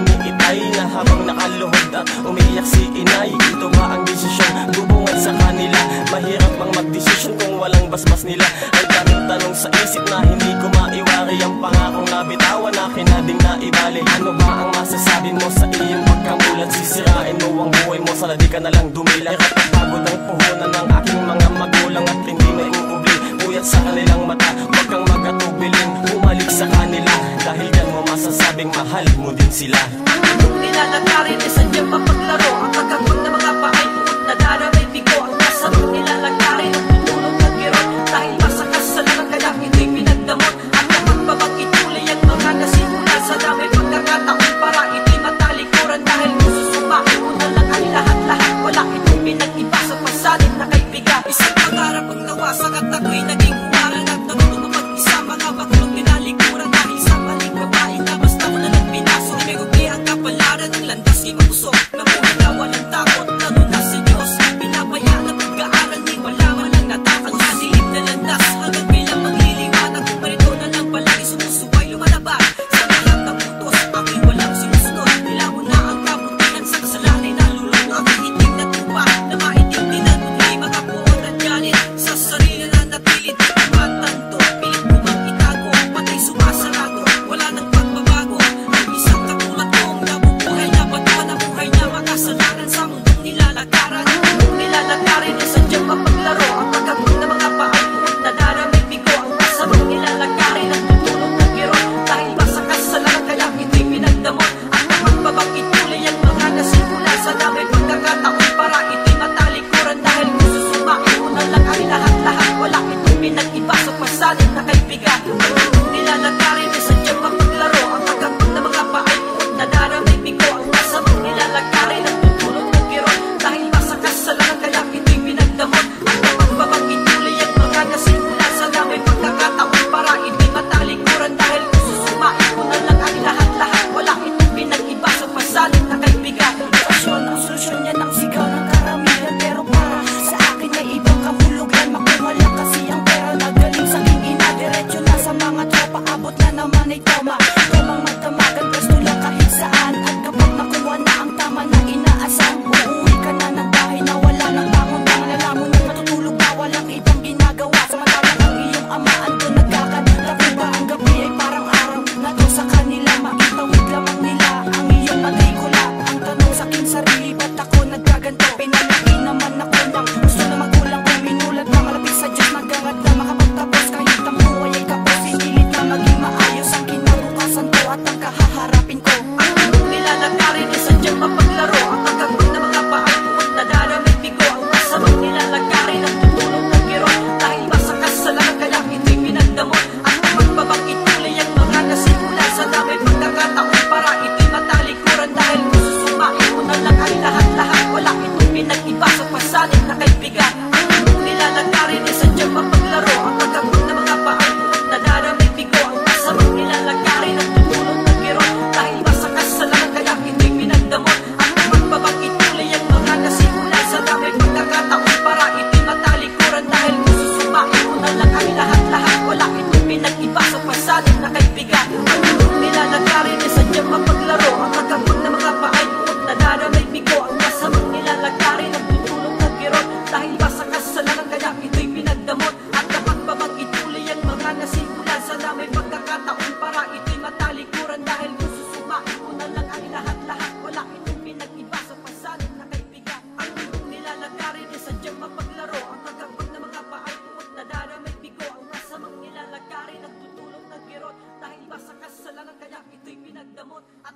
iniitay na habang nakaluhod at umiiyak si inay. Ito ba ang desisyong bubungad sa kanila? Mahirap bang magdesisyon kung walang basbas nila? Ay daming tanong sa isip na hindi ko maiwari. Ang pangakong nabitawan akin na ding naibali. Ano ba ang masasabi mo sa iyong pagkamulat? Sisirain mo ang buhay mo, sana di ka nalang dumila. Hirap at pagod ang puhunan ng aking mga magulang at hindi may uubli. Puyat sa kanilang mata, huwag kang magatubilin. Bumalik sa kanila, dahil yan mo masasabing mahal mo din sila. Kung nilalagarin ay sadyang mapaglaro, ang pagkakot na mga paay puot na daramay bigo. Ang nasa mong nilalagarin ang tutulong ng girot, dahil masakas sa langang kaya ito'y pinagdamot. At kapag babagit tuloy ang mga nasimulan sa damay pagkakataon para ito'y matalikuran. Dahil kung susumain mo na lang ang lahat-lahat, wala itong pinag-iba sa pasalit na kaibigan. Isang pangarap ang nawasak at ako'y naging humarang at naguto mapag-isa. Mga bakulong nilalikuran dahil sa maling babae na basta mo na lang pinaso. May ubi ang kapalaran ng landas di mabusok, na muna na walang takot, nanuna si Diyos. Pinapaya na pag-aaral ni wala man lang natakang masilip na landas. Hanggang bilang magliliwanag kung marito na lang palagi sumusuway lumalaban. Sa lahat ng putos, ako'y walang sinusunod. Nilamo na ang kabutihan sa kasalanan na lulunod. Ang itim na tupa na maintindihan kung di makapuot at ganit. Sa sarili na napilit di matanto, pilit ko mang itago, patay sumasarado, wala nang pagbabago. Ang isang katulad kong nabubuhay na bato na buhay na makasalanan sa mundong nilalagaran. Kung nilalagarin ay sadyang mapaglaro, ang pagkakot na mga paay puot na daramay bigo. Ang nasa mong nilalagarin ang tutulong ng giro, dahil masakas sa langang kaya ito'y pinagdamot. At kapag babangkit tuloy ang mga nasimula sa damay pagkakataon para ito'y matalikuran. Dahil kung susumain mo na lang ang lahat-lahat, wala itong pinag-iba sa pasalit na kaibigan. Kung nilalagarin ay sadyang mapaglaro, ang pagkakot na mga paay puot na daramay bigo. Ang nasa mong nilalagarin ang tutulong ng giro, dahil masakas sa langang kaya ito'y pinagdamot. At kapag babangkit tuloy ang mga nasimula sa damay pagkakataon para ito'y matalikuran. Dahil kung susumain mo na lang ang lahat-lahat, wala itong pinag-iba sa pasalit na kaibigan. Ang solusyon niya ng sigaw ng karamihan, pero para sa akin ay ibang kahulugan. Makuha lang kasi ang pera na galing sa aking ina. Diretso na sa mga tropa, abot na naman ay tama. Tomang magdamagan, pwesto lang kahit saan. At kapag nakuha na ang tama na inaasahan, uuwi ka na ng bahay na wala ng bangon. Ang lalamon na matutulog na walang ibang ginagawa. Samantalang ang iyong ama andun nagkakatabi ba? Ang gabi ay parang araw na to sa kanila. Makitawid lamang nila ang iyong matrikula. Ang tanong sa aking sarili, ba't ako nagkaganto? Pinalaki naman ako ng gusto na magulang ko. Minulat na malapit sa Diyos, nagangad na makapagtapos. Kahit ang buhay ay kapos, hinilit na maging maayos ang kinabukasan ko at ang kahaharapin ko. Kung nilalagarin ay sadyang mapaglaro, ang pagkakot na mga paay puot na daramay bigo. Ang nasa mong nilalagarin ang tutulong ng giro, dahil masakas sa langang kaya ito'y pinagdamot. At kapag babangkit tuloy ang mga nasimula sa damay pagkakataon para ito'y matalikuran. Dahil kung susumain mo na lang ang lahat-lahat, wala itong pinag-iba sa pasalit na kaibigan. Kung nilalagarin ay sadyang mapaglaro, ang pagkakot na mga paay puot na daramay bigo. Ang nasa mong nilalagarin ang tutulong ng giro, dahil masakas sa langang kaya ito'y pinagdamot. At kapag babangkit tuloy ang mga nasimula sa damay pagkakataon para ito'y matalikuran. Dahil kung susumain mo na lang ang lahat-lahat, wala itong pinag-iba sa pasalit na kaibigan. Kung nilalagarin ay sadyang mapaglaro, ang pagkakot na mga paay puot na daramay bigo. Ang nasa mong nilalagarin ang tutulong ng giro, dahil masakas sa langang kaya ito'y pinagdamot. At kapag babangkit tuloy ang mga nasimula sa damay pagkakataon para ito'y matalikuran. Dahil kung susumain mo na lang ang lahat-lahat, wala itong pinag-iba sa pasalit na kaibigan. Ang kung nilalagarin ay sadyang mapaglaro, ang pagkakot na mga paay puot na daramay bigo. Ang nasa mong nilalagarin ang tutulong ng giro, dahil masakas sa langang kaya ito'y pinagdamot. At